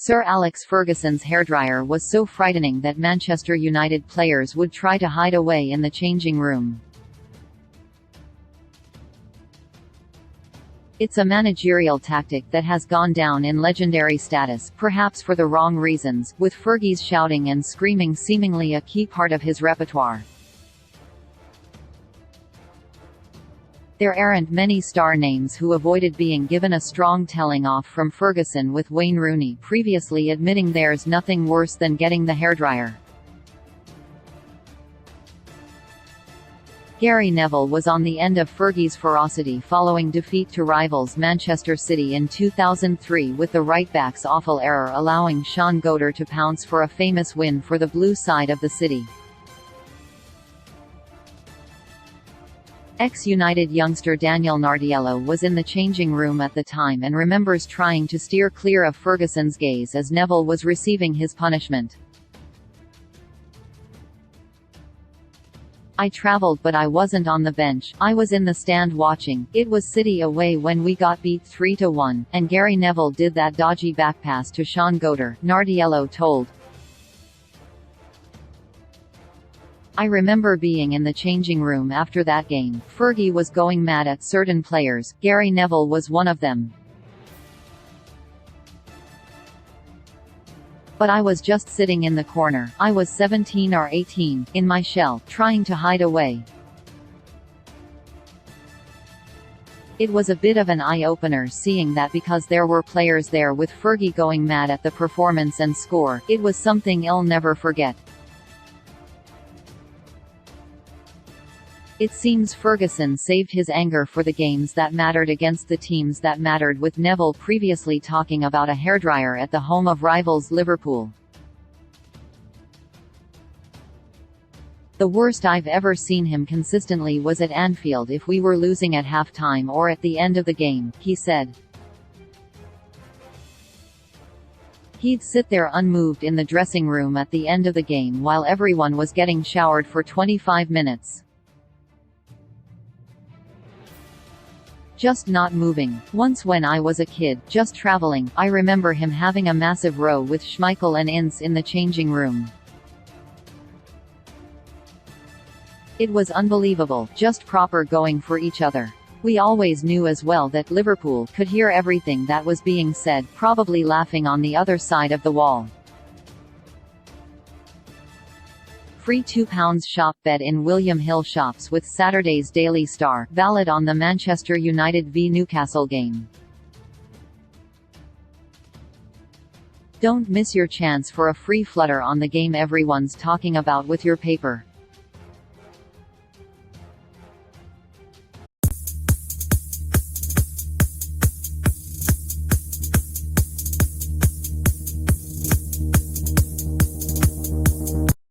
Sir Alex Ferguson's hairdryer was so frightening that Manchester United players would try to hide away in the changing room. It's a managerial tactic that has gone down in legendary status, perhaps for the wrong reasons, with Fergie's shouting and screaming seemingly a key part of his repertoire. There aren't many star names who avoided being given a strong telling off from Ferguson, with Wayne Rooney previously admitting there's nothing worse than getting the hairdryer. Gary Neville was on the end of Fergie's ferocity following defeat to rivals Manchester City in 2003, with the right-back's awful error allowing Sean Goater to pounce for a famous win for the blue side of the city. Ex-United youngster Daniel Nardiello was in the changing room at the time and remembers trying to steer clear of Ferguson's gaze as Neville was receiving his punishment. "I travelled, but I wasn't on the bench. I was in the stand watching. It was City away when we got beat 3-1, and Gary Neville did that dodgy backpass to Sean Goater," Nardiello told. "I remember being in the changing room after that game. Fergie was going mad at certain players. Gary Neville was one of them. But I was just sitting in the corner. I was 17 or 18, in my shell, trying to hide away. It was a bit of an eye-opener seeing that, because there were players there with Fergie going mad at the performance and score. It was something I'll never forget." It seems Ferguson saved his anger for the games that mattered against the teams that mattered, with Neville previously talking about a hairdryer at the home of rivals Liverpool. "The worst I've ever seen him consistently was at Anfield if we were losing at half-time or at the end of the game," he said. He'd sit there unmoved in the dressing room at the end of the game while everyone was getting showered for 25 minutes. Just not moving. Once when I was a kid, just traveling, I remember him having a massive row with Schmeichel and Ince in the changing room. It was unbelievable, just proper going for each other. We always knew as well that Liverpool could hear everything that was being said, probably laughing on the other side of the wall. Free £2 shop bet in William Hill shops with Saturday's Daily Star, valid on the Manchester United v Newcastle game. Don't miss your chance for a free flutter on the game everyone's talking about with your paper.